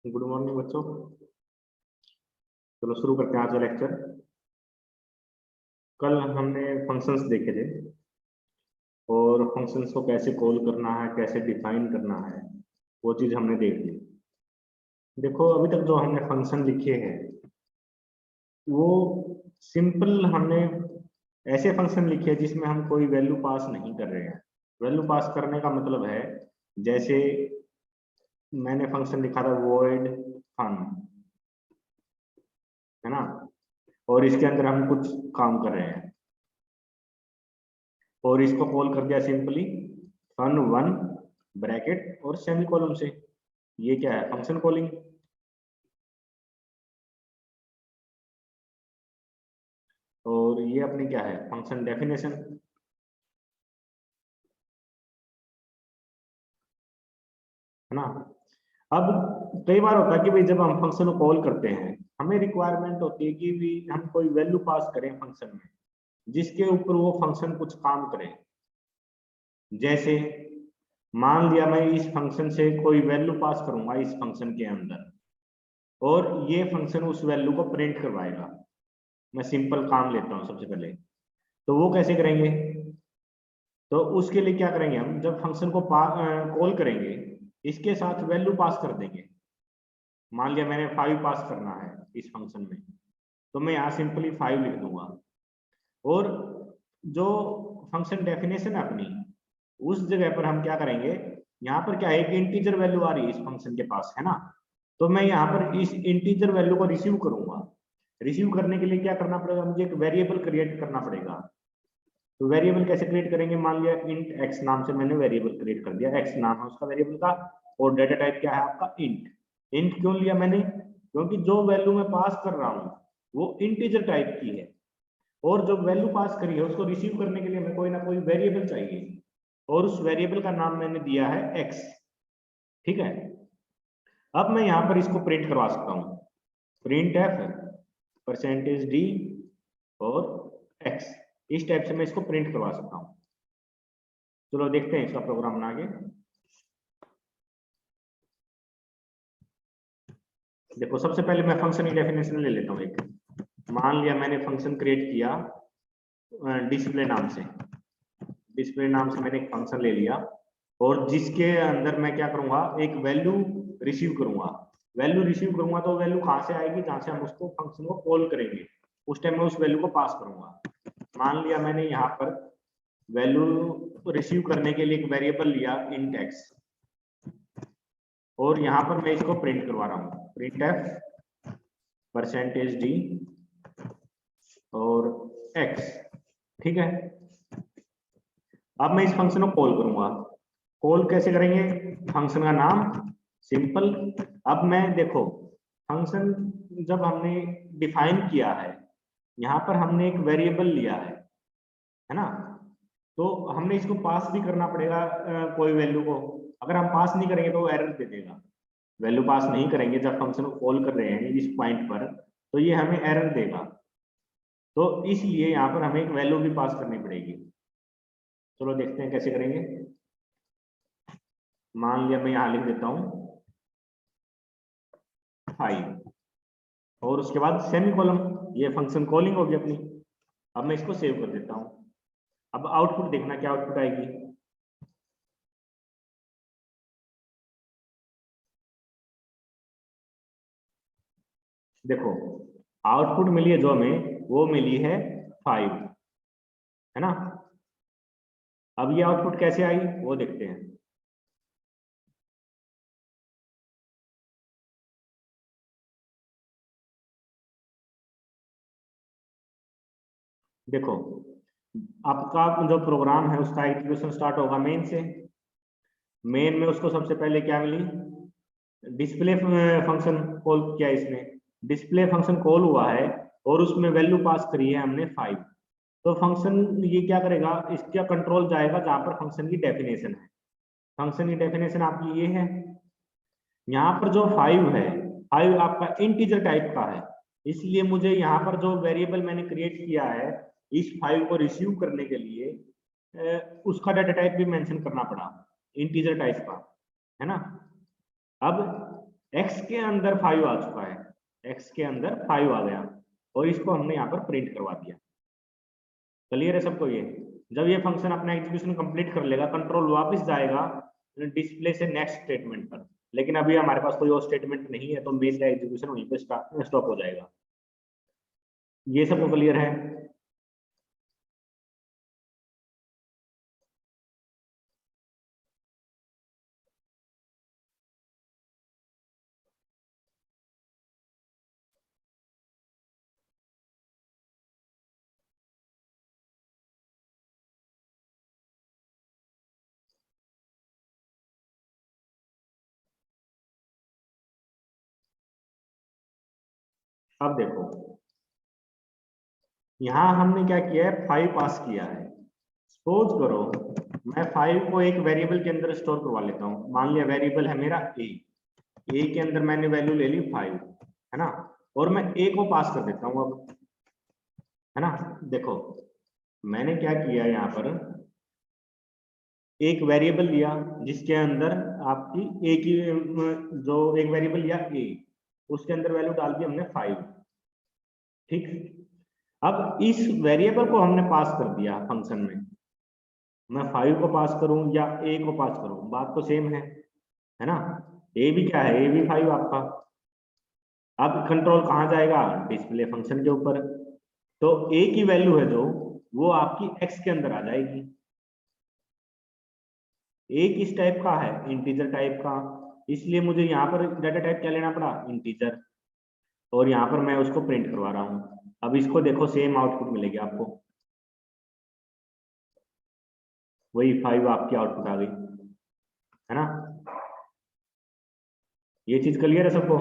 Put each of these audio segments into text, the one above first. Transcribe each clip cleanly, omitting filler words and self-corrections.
Good morning बच्चों। चलो शुरू करते हैं आज का लेक्चर। कल हमने फंक्शंस देखे थे और फंक्शंस को कैसे कॉल करना है, कैसे डिफाइन करना है, वो चीज हमने देख ली। देखो अभी तक जो हमने फंक्शन लिखे हैं वो सिंपल हमने ऐसे फंक्शन लिखे हैं जिसमें हम कोई वैल्यू पास नहीं कर रहे हैं। वैल्यू पास करने का मतलब है, जैसे मैंने फंक्शन लिखा था void fun, है ना, और इसके अंदर हम कुछ काम कर रहे हैं और इसको कॉल कर दिया सिंपली fun1 ब्रैकेट और सेमी कॉलम से। ये क्या है? Function calling. और ये अपनी क्या है? फंक्शन डेफिनेशन, है ना। अब कई बार होता है कि भाई जब हम फंक्शन को कॉल करते हैं हमें रिक्वायरमेंट होती है कि भी हम कोई वैल्यू पास करें फंक्शन में जिसके ऊपर वो फंक्शन कुछ काम करे। जैसे मान लिया मैं इस फंक्शन से कोई वैल्यू पास करूंगा इस फंक्शन के अंदर और ये फंक्शन उस वैल्यू को प्रिंट करवाएगा। मैं सिंपल काम लेता हूँ सबसे पहले। तो वो कैसे करेंगे? तो उसके लिए क्या करेंगे, हम जब फंक्शन को कॉल करेंगे इसके साथ वैल्यू पास कर देंगे। मान लिया मैंने 5 पास करना है इस फंक्शन में, तो मैं यहाँ सिंपली 5 लिख दूंगा। और जो फंक्शन डेफिनेशन है अपनी, उस जगह पर हम क्या करेंगे, यहाँ पर क्या है, एक इंटीजर वैल्यू आ रही है इस फंक्शन के पास, है ना। तो मैं यहाँ पर इस इंटीजर वैल्यू को रिसीव करूंगा। रिसीव करने के लिए क्या करना पड़ेगा, मुझे एक वेरिएबल क्रिएट करना पड़ेगा। तो वेरिएबल कैसे क्रिएट करेंगे? मान लिया इंट एक्स नाम से मैंने वेरिएबल क्रिएट कर दिया, एक्स नाम है उसका वेरिएबल का, और डाटा टाइप क्या है आपका? इंट। इंट क्यों लिया मैंने? क्योंकि जो वैल्यू मैं पास कर रहा हूँ वो इंटीजर टाइप की है और जो वैल्यू पास करी है उसको रिसीव करने के लिए हमें कोई ना कोई वेरिएबल चाहिए और उस वेरिएबल का नाम मैंने दिया है एक्स। ठीक है। अब मैं यहाँ पर इसको प्रिंट करवा सकता हूँ, प्रिंट एफ परसेंटेज डी और एक्स। इस टाइप से मैं इसको प्रिंट करवा सकता हूँ। चलो देखते हैं इसका प्रोग्राम बना के। देखो सबसे पहले मैं फंक्शन की डेफिनेशन ले लेता हूँ एक। मान लिया मैंने फंक्शन क्रिएट किया डिस्प्ले नाम से। डिस्प्ले नाम से मैंने एक फंक्शन ले लिया और जिसके अंदर मैं क्या करूंगा, एक वैल्यू रिसीव करूंगा। वैल्यू रिसीव करूंगा तो वैल्यू कहाँ से आएगी? जहां से हम उसको फंक्शन को कॉल करेंगे उस टाइम मैं उस वैल्यू को पास करूंगा। मान लिया मैंने यहाँ पर वैल्यू रिसीव करने के लिए एक वेरिएबल लिया इंट एक्स और यहाँ पर मैं इसको प्रिंट करवा रहा हूँ, प्रिंट एफ परसेंटेज डी और एक्स। ठीक है। अब मैं इस फंक्शन को कॉल करूंगा। कॉल कैसे करेंगे? फंक्शन का नाम सिंपल। अब मैं देखो फंक्शन जब हमने डिफाइन किया है, यहाँ पर हमने एक वेरिएबल लिया है ना। तो हमने इसको पास भी करना पड़ेगा कोई वैल्यू को। अगर हम पास नहीं करेंगे तो वो एरर दे देगा। वैल्यू पास नहीं करेंगे जब फंक्शन को कॉल कर रहे हैं इस पॉइंट पर, तो ये हमें एरर देगा। तो इसलिए यहाँ पर हमें एक वैल्यू भी पास करनी पड़ेगी। चलो देखते हैं कैसे करेंगे। मान लिया मैं यहाँ लिख देता हूँ 5 और उसके बाद सेमी कॉलम। ये फंक्शन कॉलिंग होगी अपनी। अब मैं इसको सेव कर देता हूँ। अब आउटपुट देखना क्या आउटपुट आएगी। देखो आउटपुट मिली है जो हमें, वो मिली है 5, है ना। अब ये आउटपुट कैसे आई वो देखते हैं। देखो आपका जो प्रोग्राम है उसका एग्जीक्यूशन स्टार्ट होगा मेन से। मेन में उसको सबसे पहले क्या मिली? डिस्प्ले फंक्शन कॉल किया इसने। डिस्प्ले फंक्शन कॉल हुआ है और उसमें वैल्यू पास करी है हमने 5। तो फंक्शन ये क्या करेगा, इसका कंट्रोल जाएगा जहां पर फंक्शन की डेफिनेशन है। फंक्शन की डेफिनेशन आपकी ये है। यहाँ पर जो 5 है, 5 आपका इंटीजर टाइप का है, इसलिए मुझे यहाँ पर जो वेरिएबल मैंने क्रिएट किया है इस 5 को रिसीव करने के लिए उसका डाटा टाइप भी मेंशन करना पड़ा, इंटीजर टाइप का, है ना। अब एक्स के अंदर 5 आ चुका है, एक्स के अंदर 5 आ गया और इसको हमने यहाँ पर प्रिंट करवा दिया। क्लियर है सबको ये? जब ये फंक्शन अपना एग्जीक्यूशन कंप्लीट कर लेगा, कंट्रोल वापस जाएगा डिस्प्ले से नेक्स्ट स्टेटमेंट पर, लेकिन अभी हमारे पास कोई और स्टेटमेंट नहीं है तो मेन का एग्जीक्यूशन वहीं पे स्टॉप हो जाएगा। ये सबको क्लियर है? अब देखो यहाँ हमने क्या किया है, 5 पास किया है। सपोज करो मैं 5 को एक वेरिएबल के अंदर स्टोर करवा लेता हूँ। मान लिया वेरिएबल है मेरा ए के अंदर मैंने वैल्यू ले ली 5, है ना, और मैं ए को पास कर देता हूँ अब, है ना। देखो मैंने क्या किया यहाँ पर, एक वेरिएबल लिया जिसके अंदर आपकी ए की जो एक वेरिएबल लिया ए, उसके अंदर वैल्यू डाल दी हमने 5, ठीक। अब इस वेरिएबल को हमने पास कर दिया फंक्शन में, मैं 5 को पास करूं या ए को पास करूं, बात तो सेम है ना। ए भी क्या है, ए भी 5 आपका। अब कंट्रोल कहाँ जाएगा, डिस्प्ले फंक्शन के ऊपर। तो ए की वैल्यू है जो, वो आपकी एक्स के अंदर आ जाएगी। ए किस टाइप का है, इंटीजर टाइप का, इसलिए मुझे यहाँ पर डाटा टाइप क्या लेना पड़ा, इंटीजर, और यहाँ पर मैं उसको प्रिंट करवा रहा हूँ। अब इसको देखो सेम आउटपुट मिलेगी आपको, वही 5 आपकी आउटपुट आ गई, है ना। ये चीज क्लियर है सबको?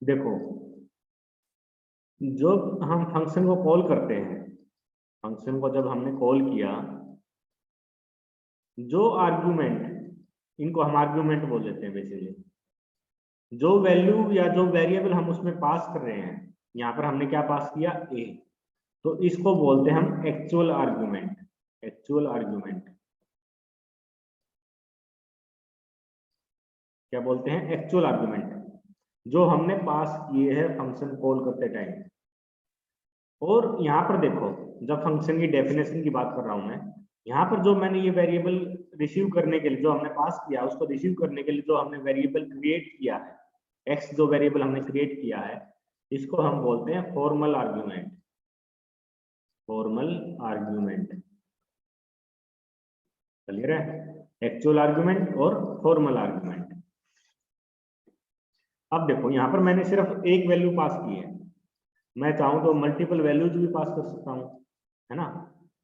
देखो जब हम फंक्शन को कॉल करते हैं, फंक्शन को जब हमने कॉल किया, जो आर्गुमेंट, इनको हम आर्गुमेंट बोल देते हैं बेसिकली, जो वैल्यू या जो वेरिएबल हम उसमें पास कर रहे हैं, यहाँ पर हमने क्या पास किया, ए, तो इसको बोलते हैं हम एक्चुअल आर्गुमेंट। एक्चुअल आर्गुमेंट क्या बोलते हैं, एक्चुअल आर्गुमेंट, जो हमने पास किए हैं फंक्शन कॉल करते टाइम। और यहाँ पर देखो, जब फंक्शन की डेफिनेशन की बात कर रहा हूं मैं, यहाँ पर जो मैंने ये वेरिएबल रिसीव करने के लिए जो हमने पास किया, उसको रिसीव करने के लिए जो हमने वेरिएबल क्रिएट किया है, एक्स जो वेरिएबल हमने क्रिएट किया है, इसको हम बोलते हैं formal argument. Formal argument clear है? एक्चुअल आर्ग्यूमेंट और फॉर्मल आर्ग्यूमेंट। अब देखो यहाँ पर मैंने सिर्फ एक वैल्यू पास की है, मैं चाहूं तो मल्टीपल वैल्यूज भी पास कर सकता हूं, है ना।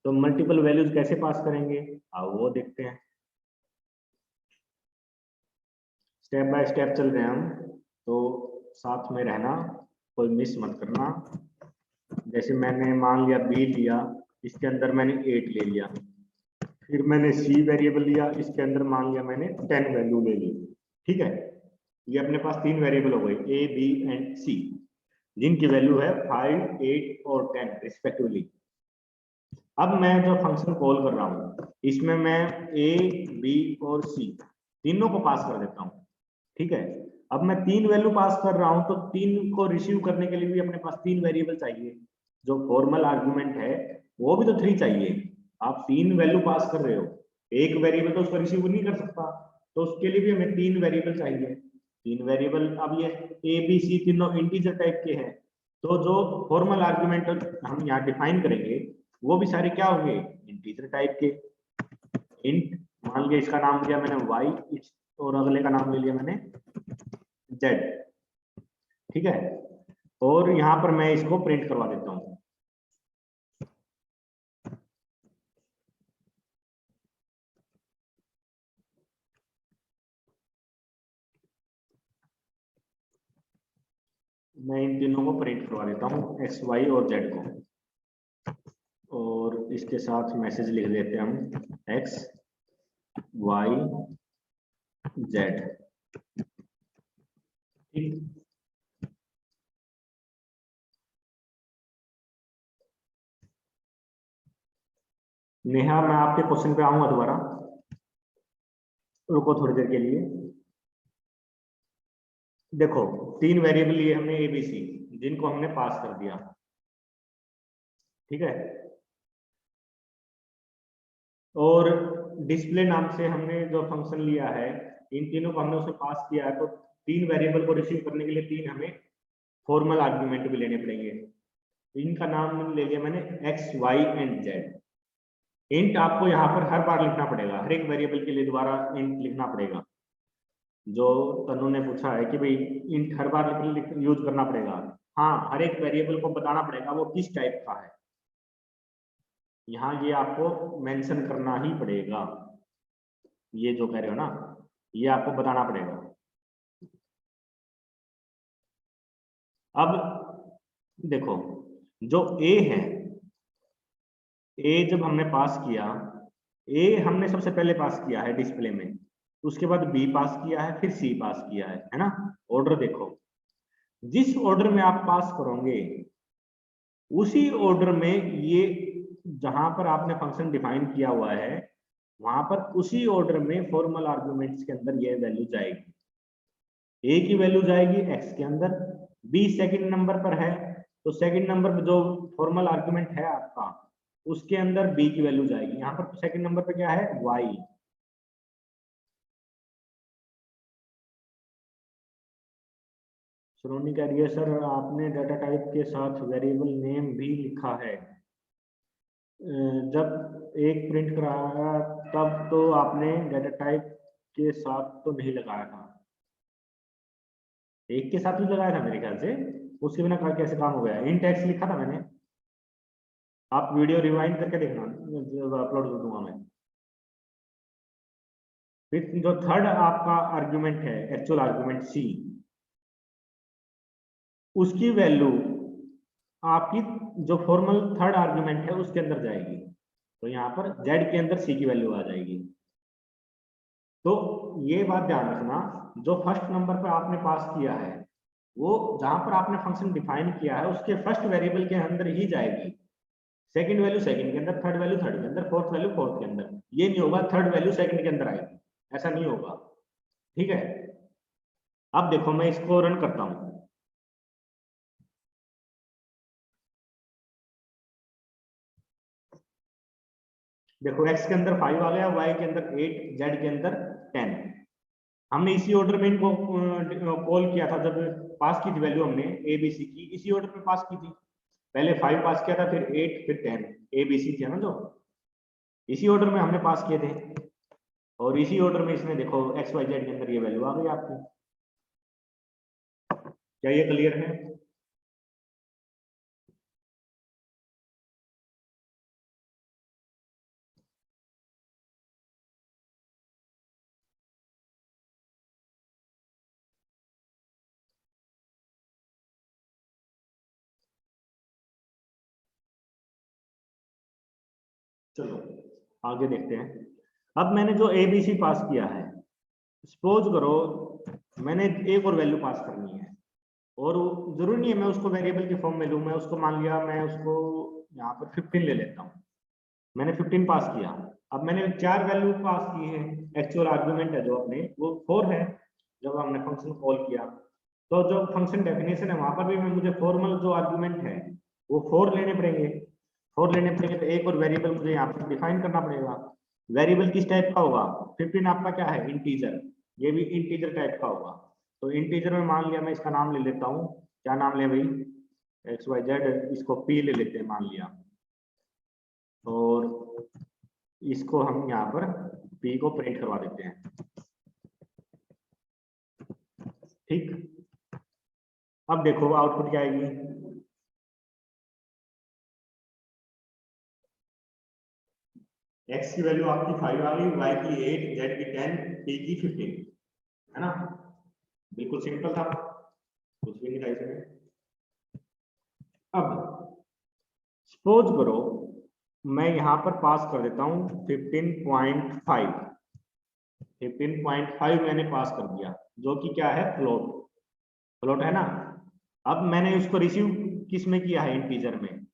तो मल्टीपल वैल्यूज कैसे पास करेंगे, आओ वो देखते हैं। स्टेप बाय स्टेप चल रहे हैं हम, तो साथ में रहना, कोई मिस मत करना। जैसे मैंने मान लिया बी लिया, इसके अंदर मैंने 8 ले लिया, फिर मैंने सी वेरिएबल लिया, इसके अंदर मान लिया मैंने 10 वैल्यू ले ली, ठीक है। ये अपने पास 3 वेरिएबल हो गए, ए बी एंड सी, जिनकी वैल्यू है 5, 8 और 10 रिस्पेक्टिवली। अब मैं जो फंक्शन कॉल कर रहा हूँ, इसमें मैं ए बी और सी तीनों को पास कर देता हूँ, ठीक है। अब मैं 3 वैल्यू पास कर रहा हूँ, तो 3 को रिसीव करने के लिए भी अपने पास 3 वेरिएबल चाहिए। जो फॉर्मल आर्गुमेंट है वो भी तो 3 चाहिए। आप 3 वैल्यू पास कर रहे हो, एक वेरिएबल तो उसको रिसीव नहीं कर सकता, तो उसके लिए भी हमें 3 वेरिएबल चाहिए। 3 वेरिएबल, अब ये ए बी सी तीनों इंटीजर टाइप के हैं, तो जो फॉर्मल आर्गुमेंट हम यहाँ डिफाइन करेंगे वो भी सारे क्या होंगे, इंटीजर टाइप के। इंट, मान लिया इसका नाम लिया मैंने वाई, और अगले का नाम ले लिया मैंने जेड, ठीक है। और यहाँ पर मैं इसको प्रिंट करवा देता हूँ। मैं इन तीनों को प्रिंट करवा देता हूँ, एक्स वाई और जेड को, और इसके साथ मैसेज लिख देते हैं हम एक्स वाई जेड। ठीक, नेहा मैं आपके क्वेश्चन पे आऊंगा दोबारा, रुको थोड़ी देर के लिए। देखो 3 वेरिएबल लिए हमने ए बी सी, जिनको हमने पास कर दिया, ठीक है, और डिस्प्ले नाम से हमने जो फंक्शन लिया है, इन तीनों को हमने उसमें पास किया है, तो 3 वेरिएबल को रिसीव करने के लिए 3 हमें फॉर्मल आर्गुमेंट भी लेने पड़ेंगे। इनका नाम ले लिया मैंने एक्स वाई एंड जेड। इंट आपको यहाँ पर हर बार लिखना पड़ेगा, हर एक वेरिएबल के लिए दोबारा इंट लिखना पड़ेगा। जो तनु ने पूछा है कि भाई इंट हर बार यूज करना पड़ेगा, हाँ हर एक वेरिएबल को बताना पड़ेगा वो किस टाइप का है, यहाँ ये आपको मेंशन करना ही पड़ेगा, ये जो कह रहे हो ना ये आपको बताना पड़ेगा। अब देखो जो ए है, ए जब हमने पास किया, ए हमने सबसे पहले पास किया है डिस्प्ले में, उसके बाद बी पास किया है, फिर सी पास किया है ना। ऑर्डर देखो, जिस ऑर्डर में आप पास करोगे उसी ऑर्डर में ये, जहां पर आपने फंक्शन डिफाइन किया हुआ है वहां पर उसी ऑर्डर में फॉर्मल आर्गुमेंट्स के अंदर ये वैल्यू जाएगी। ए की वैल्यू जाएगी एक्स के अंदर, बी सेकंड नंबर पर है तो सेकंड नंबर पर जो फॉर्मल आर्गुमेंट है आपका उसके अंदर बी की वैल्यू जाएगी। यहाँ पर सेकंड नंबर पे क्या है, वाई। श्रोनी कह रही है सर आपने डाटा टाइप के साथ वेरिएबल नेम भी लिखा है, जब एक प्रिंट कराया तब तो आपने डाटा टाइप के साथ तो नहीं लगाया था, एक के साथ ही लगाया था मेरे ख्याल से, उसके बिना कैसे काम हो गया। इन टेक्स्ट लिखा था मैंने, आप वीडियो रिवाइंड करके देखना जब अपलोड कर दूंगा मैं। फिर जो थर्ड आपका आर्गुमेंट है, एक्चुअल आर्गुमेंट सी, उसकी वैल्यू आपकी जो फॉर्मल थर्ड आर्गुमेंट है उसके अंदर जाएगी, तो यहाँ पर z के अंदर c की वैल्यू आ जाएगी। तो ये बात ध्यान रखना, जो फर्स्ट नंबर पर आपने पास किया है वो जहां पर आपने फंक्शन डिफाइन किया है उसके फर्स्ट वेरिएबल के अंदर ही जाएगी, सेकंड वैल्यू सेकंड के अंदर, थर्ड वैल्यू थर्ड के अंदर, फोर्थ वैल्यू फोर्थ के अंदर। ये नहीं होगा थर्ड वैल्यू सेकंड के अंदर आएगी, ऐसा नहीं होगा, ठीक है। अब देखो मैं इसको रन करता हूं, देखो x के अंदर 5 आ गया, y के अंदर 8, z के अंदर 10। हमने इसी ऑर्डर में इनको कॉल किया था, जब पास की थी वैल्यू हमने ए बी सी की, इसी ऑर्डर में पास की थी, पहले 5 पास किया था, फिर 8, फिर 10, ए बी सी थी ना, जो इसी ऑर्डर में हमने पास किए थे, और इसी ऑर्डर में इसमें देखो एक्स वाई जेड के अंदर ये वैल्यू आ गई आपकी। क्या ये क्लियर है? चलो आगे देखते हैं। अब मैंने जो ए बी सी पास किया है, सपोज करो मैंने एक और वैल्यू पास करनी है, और जरूरी नहीं है मैं उसको वेरिएबल की फॉर्म में लूँ, मैं उसको मान लिया मैं उसको यहाँ पर 15 ले लेता हूँ, मैंने 15 पास किया। अब मैंने 4 वैल्यू पास की है, एक्चुअल आर्गुमेंट है जो अपने वो 4 है, जब हमने फंक्शन कॉल किया तो जो फंक्शन डेफिनेशन है वहां पर भी मुझे फॉर्मल जो आर्गुमेंट है वो 4 लेने पड़ेंगे, 4 लेने पड़ेंगे, तो एक और वेरिएबल मुझे यहाँ पर डिफाइन करना पड़ेगा। वेरिएबल किस टाइप का होगा, 15 आपका क्या है, इंटीजर, ये भी इंटीजर टाइप का होगा। तो इंटीजर में मान लिया मैं इसका नाम ले लेता हूँ, क्या नाम ले भाई, एक्स वाई जेड, इसको पी ले लेते हैं मान लिया, और इसको हम यहाँ पर p को प्रिंट करवा देते हैं, ठीक। अब देखो आउटपुट क्या आएगी, x की वैल्यू आपकी 5 आ गई, y की 8, z की 10, p की 15, है ना, बिल्कुल सिंपल था, कुछ भी नहीं था इसमें। सपोज करो मैं यहां पर पास कर देता हूं 15.5 मैंने पास कर दिया, जो कि क्या है, फ्लोट है ना। अब मैंने उसको रिसीव किस में किया है, इंटीजर में,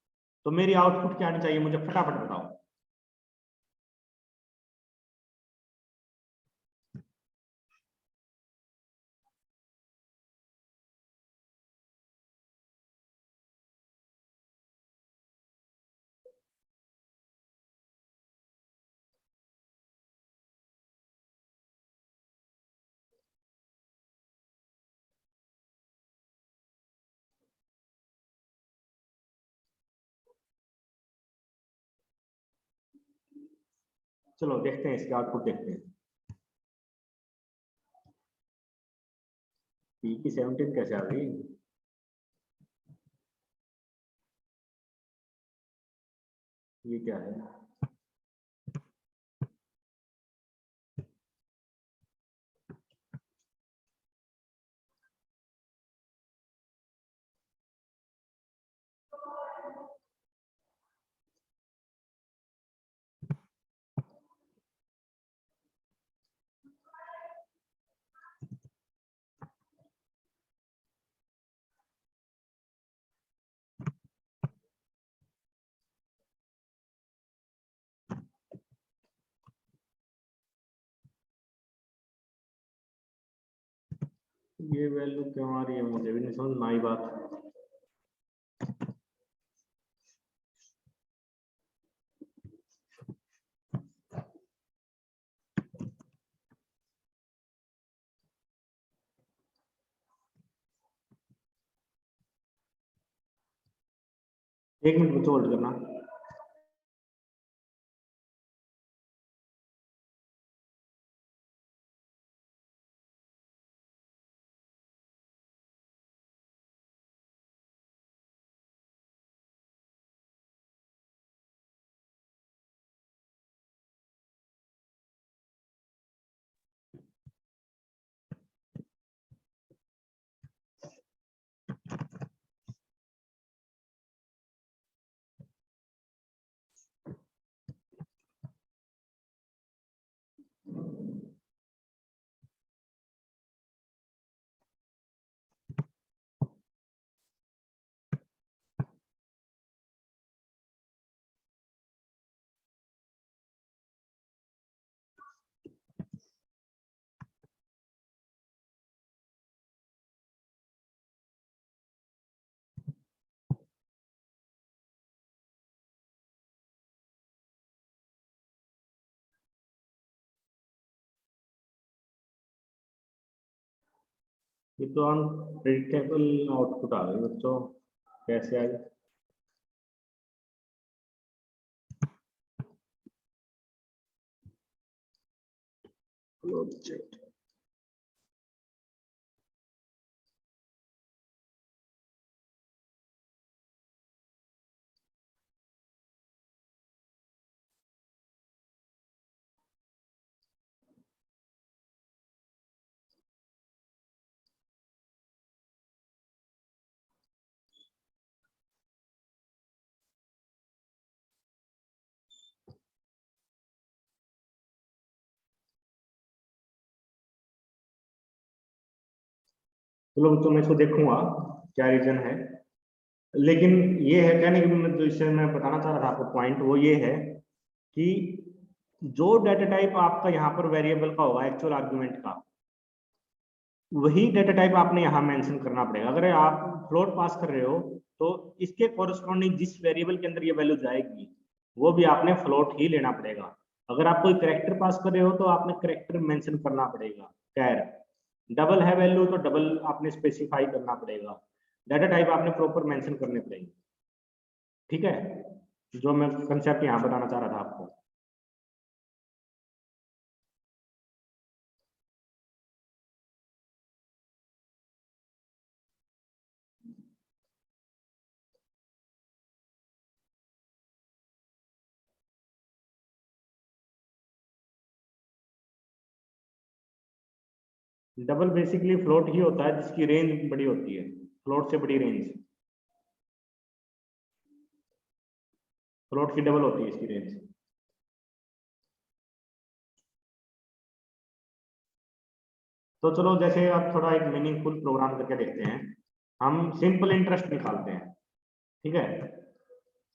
तो मेरी आउटपुट क्या आनी चाहिए, मुझे फटाफट बताओ। चलो देखते हैं, इसके आउटपुट देखते हैं। पी की 17 कैसे आ गई? ये क्या है? ये वैल्यू क्यों आ रही है, मुझे भी नहीं समझ में आई बात। एक मिनट मुझे होल्ड करना। ये तो अनप्रिडिक्टेबल आउटपुट आ गई बच्चों, कैसे आई? चलो तो मैं इसको देखूंगा क्या रीजन है, लेकिन ये है कहने की जो इससे मैं बताना चाह रहा था आपको पॉइंट, वो ये है कि जो डाटा टाइप आपका यहाँ पर वेरिएबल का होगा, एक्चुअल आर्गुमेंट का, वही डाटा टाइप आपने यहाँ मेंशन करना पड़ेगा। अगर आप फ्लोट पास कर रहे हो तो इसके कोरस्पॉन्डिंग जिस वेरिएबल के अंदर ये वैल्यू जाएगी वो भी आपने फ्लोट ही लेना पड़ेगा। अगर आप कोई करेक्टर पास कर रहे हो तो आपने करेक्टर मेंशन करना पड़ेगा। खैर, डबल है वैल्यू तो डबल आपने स्पेसिफाई करना पड़ेगा, डाटा टाइप आपने प्रॉपर मेंशन करने पड़ेंगे। ठीक है, जो मैं कंसेप्ट यहाँ बताना चाह रहा था आपको। डबल बेसिकली फ्लोट ही होता है जिसकी रेंज बड़ी होती है, फ्लोट से बड़ी रेंज। फ्लोट की डबल होती है इसकी रेंज। तो चलो जैसे अब थोड़ा एक मीनिंगफुल प्रोग्राम करके देखते हैं। हम सिंपल इंटरेस्ट निकालते हैं, ठीक है।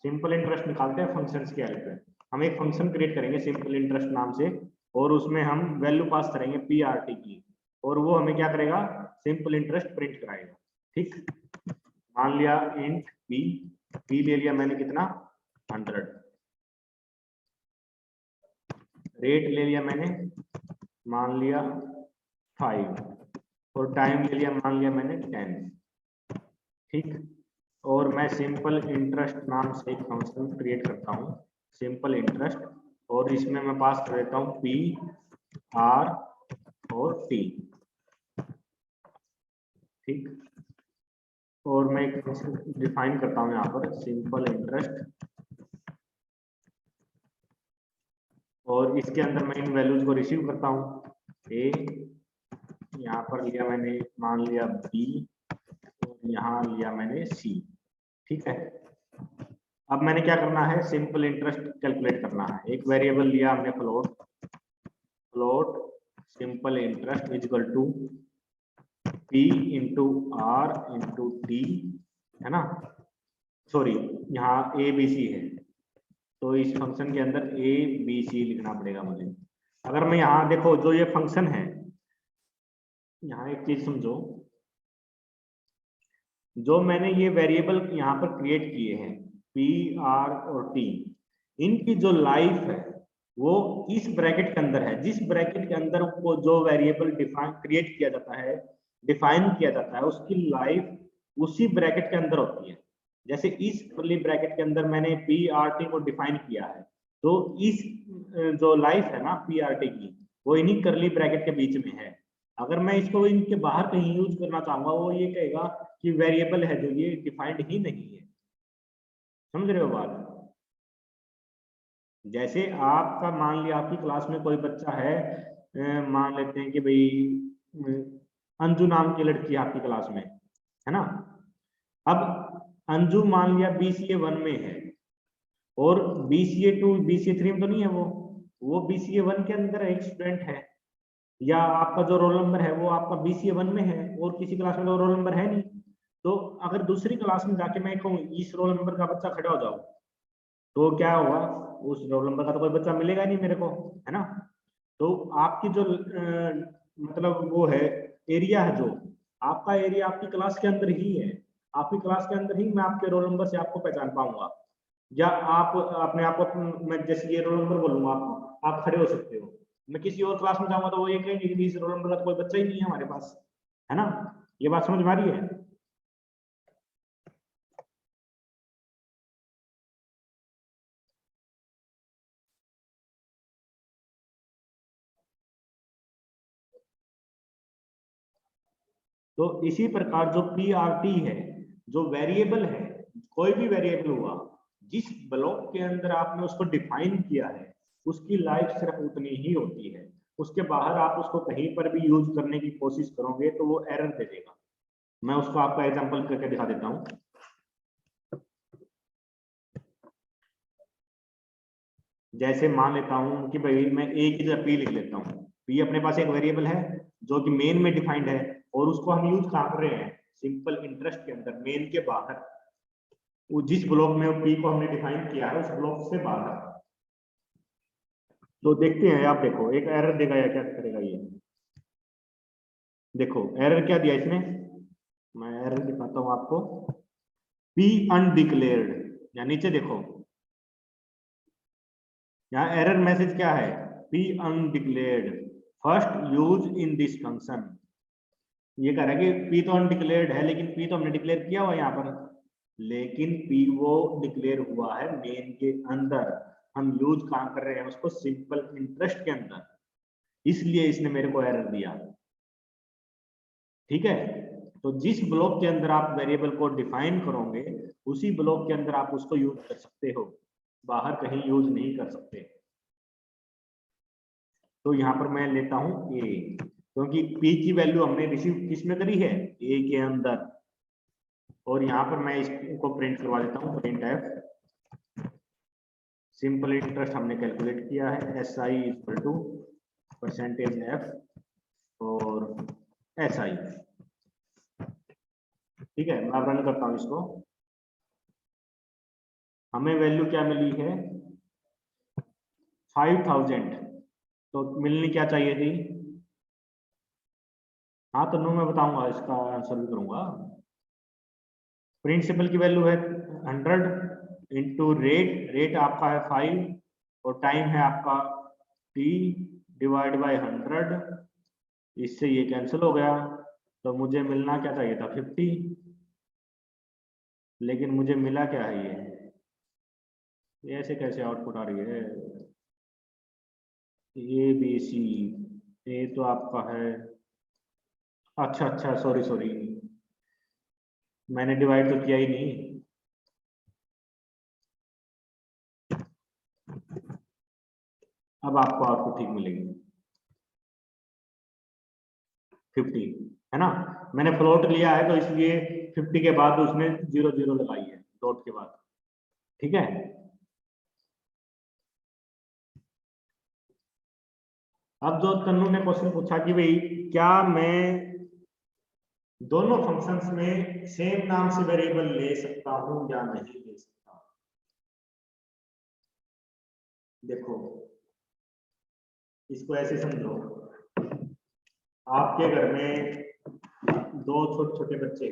सिंपल इंटरेस्ट निकालते हैं फंक्शंस की हेल्प से। हम एक फंक्शन क्रिएट करेंगे सिंपल इंटरेस्ट नाम से, और उसमें हम वैल्यू पास करेंगे PRT की, और वो हमें क्या करेगा, सिंपल इंटरेस्ट प्रिंट कराएगा। ठीक, मान लिया इंट p ले लिया मैंने कितना 100, रेट ले लिया मैंने मान लिया 5, और टाइम ले लिया मान लिया मैंने 10। ठीक, और मैं सिंपल इंटरेस्ट नाम से एक फंक्शन क्रिएट करता हूँ, सिंपल इंटरेस्ट, और इसमें मैं पास कर देता हूँ P R और T। ठीक, और मैं एक फंक्शन डिफाइन करता हूँ यहाँ पर सिंपल इंटरेस्ट, और इसके अंदर मैं इन वैल्यूज को रिसीव करता हूँ। ए यहाँ पर लिया मैंने मान लिया B, और यहाँ लिया मैंने C। ठीक है, अब मैंने क्या करना है, सिंपल इंटरेस्ट कैलकुलेट करना है। एक वेरिएबल लिया हमने float simple interest is equal to P into R into T, है ना। सॉरी, यहाँ ABC है, तो इस फंक्शन के अंदर ABC लिखना पड़ेगा मुझे। अगर मैं यहाँ देखो जो ये फंक्शन है, यहाँ एक चीज समझो, जो मैंने ये वेरिएबल यहाँ पर क्रिएट किए हैं P R और T, इनकी जो लाइफ है वो इस ब्रैकेट के अंदर है। जिस ब्रैकेट के अंदर वो जो वेरिएबल क्रिएट किया जाता है, डिफाइन किया जाता है, उसकी लाइफ उसी ब्रैकेट के अंदर होती है। जैसे इस कर्ली ब्रैकेट के अंदर मैंने PRT को डिफाइन किया है, तो इस जो लाइफ है ना PRT की, वो इन्हीं कर्ली ब्रैकेट के बीच में है। अगर मैं इसको इनके बाहर कहीं यूज करना चाहूंगा, वो ये कहेगा कि वेरिएबल है जो ये डिफाइंड ही नहीं है। समझ रहे हो बात। जैसे आपका मान लिया आपकी क्लास में कोई बच्चा है, मान लेते हैं कि भाई अंजू नाम की लड़की आपकी क्लास में है ना। अब अंजू मान लिया BCA 1 में है, और BCA 2 BCA 3 में तो नहीं है, वो BCA 1 के अंदर एक स्टूडेंट है, या आपका जो रोल नंबर है वो आपका BCA 1 में है, और किसी क्लास में तो रोल नंबर है नहीं। तो अगर दूसरी क्लास में जाके मैं कहूँ इस रोल नंबर का बच्चा खड़ा हो जाओ, तो क्या होगा, उस रोल नंबर का तो कोई बच्चा मिलेगा नहीं मेरे को, है ना। तो आपकी जो मतलब वो है एरिया है, जो आपका एरिया आपकी क्लास के अंदर ही है, आपकी क्लास के अंदर ही मैं आपके रोल नंबर से आपको पहचान पाऊंगा। या आप अपने आप को, मैं जैसे ये रोल नंबर बोलूंगा आपको, आप खड़े हो सकते हो। मैं किसी और क्लास में जाऊंगा तो वो ये कहेंगे कि इस रोल नंबर का तो कोई बच्चा ही नहीं है हमारे पास, है ना। ये बात समझ में आ रही है। तो इसी प्रकार जो PRT है, जो वेरिएबल है, कोई भी वेरिएबल हुआ, जिस ब्लॉक के अंदर आपने उसको डिफाइन किया है, उसकी लाइफ सिर्फ उतनी ही होती है। उसके बाहर आप उसको कहीं पर भी यूज करने की कोशिश करोगे तो वो एरर दे देगा। मैं उसको आपका एग्जांपल करके दिखा देता हूँ। जैसे मान लेता हूँ कि भाई मैं A की जगह P लिख लेता हूँ। P अपने पास एक वेरिएबल है जो कि मेन में डिफाइंड है, और उसको हम यूज कहाँ कर रहे हैं, सिंपल इंटरेस्ट के अंदर, मेन के बाहर। वो जिस ब्लॉक में P को हमने डिफाइन किया है उस ब्लॉक से बाहर। तो देखते हैं, आप देखो एक एरर देगा या क्या करेगा ये। देखो एरर क्या दिया इसने, मैं एरर दिखाता हूँ आपको। P अनडिक्लेयर्ड, या नीचे देखो यहाँ एरर मैसेज क्या है, P undeclared first use in this function. ये कह रहा है कि P तो अनडिक्लेयर्ड है, लेकिन P तो हमने डिक्लेयर किया हुआ यहाँ पर, लेकिन P वो डिक्लेयर हुआ है मेन के अंदर। हम यूज कहाँ कर रहे हैं उसको, सिंपल इंटरेस्ट के अंदर, इसलिए इसने मेरे को एरर दिया। ठीक है, तो जिस ब्लॉक के अंदर आप वेरिएबल को डिफाइन करोगे, उसी ब्लॉक के अंदर आप उसको यूज कर सकते हो, बाहर कहीं यूज नहीं कर सकते। तो यहाँ पर मैं लेता हूँ A, क्योंकि P की वैल्यू हमने रिसीव किस में करी है, A के अंदर। और यहाँ पर मैं इसको प्रिंट करवा देता हूँ, प्रिंट F सिंपल इंटरेस्ट हमने कैलकुलेट किया है, SI equal to percentage F और SI। ठीक है, मैं रन करता हूँ इसको। हमें वैल्यू क्या मिली है 5000, तो मिलनी क्या चाहिए थी? हाँ तो नो मैं बताऊंगा, इसका आंसर भी करूंगा। प्रिंसिपल की वैल्यू है 100 इंटू रेट आपका है 5 और टाइम है आपका T डिवाइड बाय 100। इससे ये कैंसिल हो गया, तो मुझे मिलना क्या चाहिए था 50, लेकिन मुझे मिला क्या है ये ऐसे कैसे आउटपुट आ रही है? ABC, ये तो आपका है, अच्छा सॉरी मैंने डिवाइड तो किया ही नहीं। अब आपको आउटपुट ठीक मिलेगी 50, है ना? मैंने फ्लोट लिया है तो इसलिए 50 के बाद उसने 00 लगाई है डॉट के बाद। ठीक है, अब जो तन्नू ने क्वेश्चन पूछा कि भाई क्या मैं दोनों फंक्शंस में सेम नाम से वेरिएबल ले सकता हूं या नहीं ले सकता? देखो इसको ऐसे समझो, आपके घर में दो छोटे छोटे बच्चे,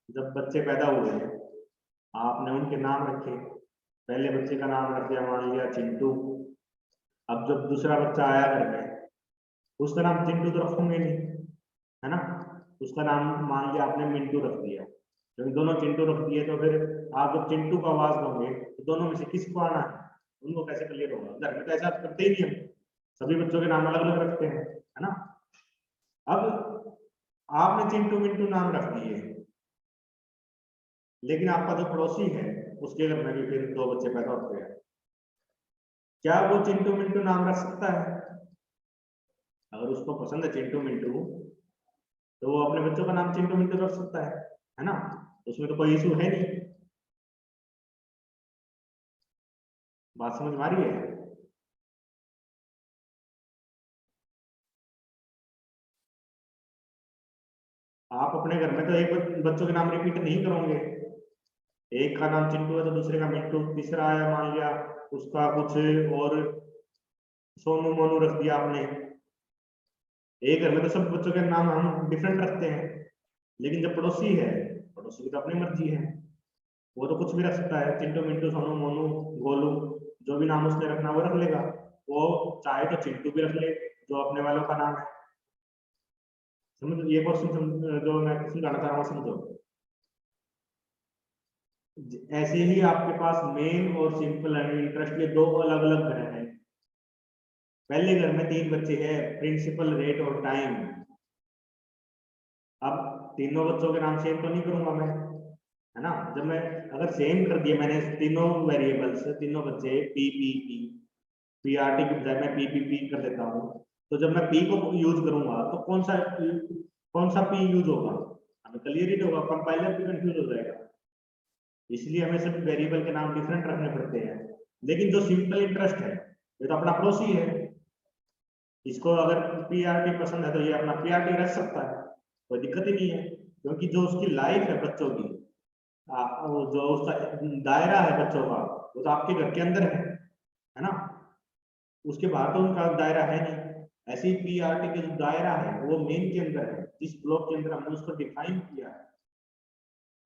जब बच्चे पैदा हुए हैं आपने उनके नाम रखे। पहले बच्चे का नाम रख दिया मान लिया चिंटू। अब जब दूसरा बच्चा आया घर में, उसका नाम चिंटू तो रखोगे नहीं, है ना? उसका नाम मान लिया आपने मिंटू रख दिया। जब दोनों चिंटू रख दिए तो फिर आप जब चिंटू का आवाज दोगे तो दोनों में से किसको आना है, उनको कैसे क्लियर होगा? घर में तो ऐसा करते ही नहीं हम, सभी बच्चों के नाम अलग अलग रखते हैं, है ना? अब आपने चिंटू मिंटू नाम रख दिए, लेकिन आपका जो पड़ोसी है उसके घर में भी फिर दो बच्चे पैदा होते हैं, क्या वो चिंटू मिंटू नाम रख सकता है? अगर उसको पसंद है चिंटू मिंटू तो वो अपने बच्चों का नाम चिंटू मिंटू रख सकता है ना? उसमें तो कोई इशू है नहीं। बात समझ में आ रही है? आप अपने घर में तो एक बच्चों के नाम रिपीट नहीं करोगे, एक का नाम चिंटू है तो दूसरे का मिंटू, तीसरा आया मान लिया उसका कुछ और सोनू मोनू रख दिया आपने। एक घर में तो सब बच्चों के नाम हम डिफरेंट रखते हैं, लेकिन जब पड़ोसी है, पड़ोसी की तो अपनी मर्जी है, वो तो कुछ भी रख सकता है, चिंटू मिंटू सोनू मोनू गोलू, जो भी नाम उसने रखना वो रख लेगा। वो चाहे तो चिंटू भी रख ले जो अपने वालों का नाम है। समझ ये क्वेश्चन जो मैं समझाना चाह रहा हूँ समझो। ऐसे ही आपके पास मेन और सिंपल एंड इंटरेस्ट ये दो अलग अलग घर हैं। पहले घर में तीन बच्चे हैं, प्रिंसिपल रेट और टाइम। अब तीनों बच्चों के नाम सेम तो नहीं करूंगा मैं, है ना? जब मैं अगर सेम कर दिया मैंने तीनों वेरिएबल्स, तीनों बच्चे P P P P R T की बजाय मैं पी पी पी कर देता हूँ, तो जब मैं पी को यूज करूंगा तो कौन सा पी यूज होगा? हमें क्लियर ही होगा, कंपाइलर भी कंफ्यूज हो जाएगा। इसलिए हमें सब वेरिएबल के नाम डिफरेंट रखने पड़ते हैं। लेकिन जो सिंपल इंटरेस्ट है ये तो अपना पड़ोसी है, इसको अगर पीआरटी पसंद है तो ये अपना पीआरटी रख सकता है, कोई दिक्कत ही नहीं है, क्योंकि जो उसकी लाइफ है बच्चों की, जो उसका दायरा है बच्चों का, वो तो आपके घर के अंदर है ना? उसके बाहर तो उनका दायरा है नहीं। ऐसे ही पीआरटी का जो दायरा है वो मेन के अंदर है, जिस ब्लॉक के अंदर हमने उसको डिफाइन किया है,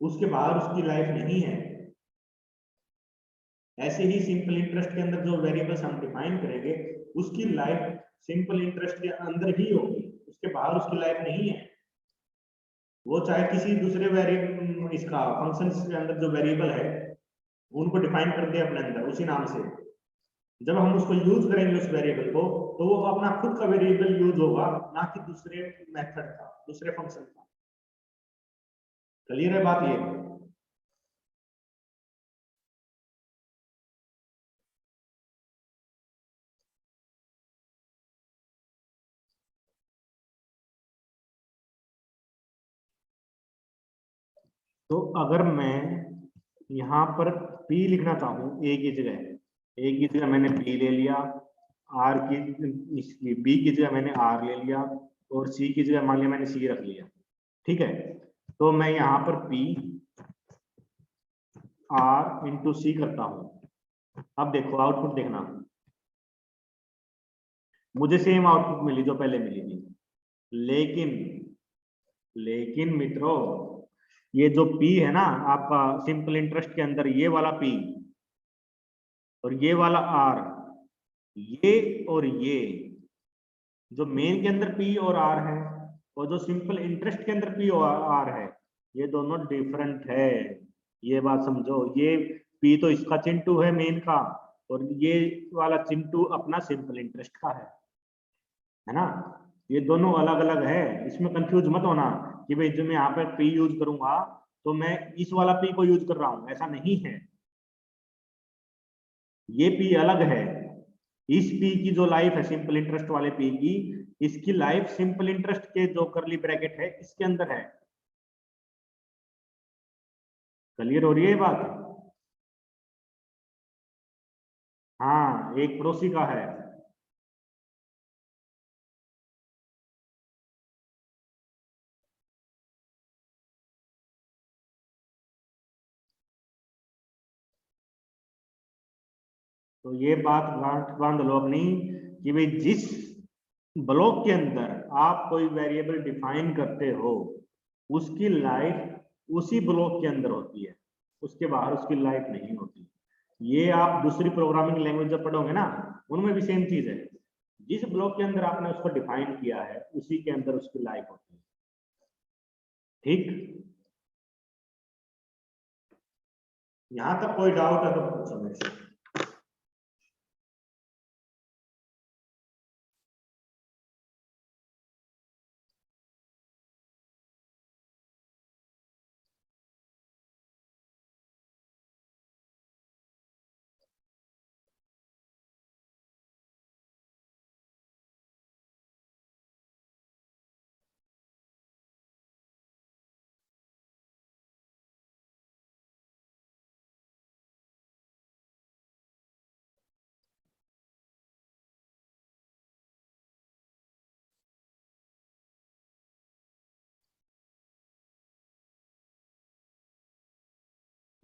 उसके बाहर उसकी लाइफ नहीं है। ऐसे ही सिंपल इंटरेस्ट के अंदर जो वेरिएबल्स हम डिफाइन करेंगे उसकी लाइफ सिंपल इंटरेस्ट के अंदर ही होगी, उसके बाहर उसकी लाइफ नहीं है। वो चाहे किसी दूसरे वेरिएबल इसका फंक्शन के अंदर जो वेरिएबल है उनको डिफाइन कर दे अपने अंदर उसी नाम से, जब हम उसको यूज करेंगे उस वेरिएबल को तो वो अपना खुद का वेरिएबल यूज होगा, ना कि दूसरे मेथड का, दूसरे फंक्शन का। क्लियर है बात ये? तो अगर मैं यहाँ पर P लिखना चाहूँ A की जगह मैंने P ले लिया, R की B की जगह मैंने R ले लिया और C की जगह मान लिया मैंने C रख लिया। ठीक है, तो मैं यहाँ पर P R इंटू C करता हूँ। अब देखो आउटपुट देखना, मुझे सेम आउटपुट मिली जो पहले मिली थी, लेकिन मित्रों ये जो P है ना आपका सिंपल इंटरेस्ट के अंदर, ये वाला P और ये वाला R, ये और ये जो मेन के अंदर P और R है और जो सिंपल इंटरेस्ट के अंदर P और R है, ये दोनों डिफरेंट है। ये बात समझो, ये P तो इसका चिंटू है मेन का और ये वाला चिंटू अपना सिंपल इंटरेस्ट का है ना। ये दोनों अलग अलग है, इसमें कंफ्यूज मत होना कि भाई जो मैं यहाँ पे P यूज करूंगा तो मैं इस वाला P को यूज कर रहा हूं, ऐसा नहीं है। ये P अलग है, इस P की जो लाइफ है सिंपल इंटरेस्ट वाले P की, इसकी लाइफ सिंपल इंटरेस्ट के जो करली ब्रैकेट है इसके अंदर है। क्लियर हो रही है ये बात? हाँ, एक पड़ोसी का है। तो ये बात बांध लो अपनी कि भाई जिस ब्लॉक के अंदर आप कोई वेरिएबल डिफाइन करते हो उसकी लाइफ उसी ब्लॉक के अंदर होती है, उसके बाहर उसकी लाइफ नहीं होती। ये आप दूसरी प्रोग्रामिंग लैंग्वेज जब पढ़ोगे ना उनमें भी सेम चीज है, जिस ब्लॉक के अंदर आपने उसको डिफाइन किया है उसी के अंदर उसकी लाइफ होती है। ठीक, यहां तक कोई डाउट है तो पूछो मेरे से।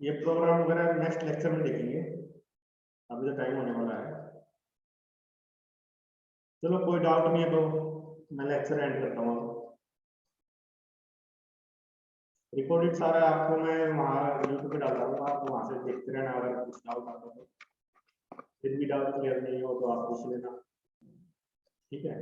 ये प्रोग्राम वगैरह नेक्स्ट लेक्चर में देखेंगे, अभी तो टाइम होने वाला है। चलो कोई डाउट नहीं है तो मैं लेक्चर एंड करता हूँ। रिकॉर्डेड सारा आपको मैं वहाँ यूट्यूब पे डालता हूँ, आप वहाँ से देखते रहना, अगर कुछ डाउट आता हो फिर भी डाउट क्लियर नहीं हो तो आप पूछ लेना। ठीक है।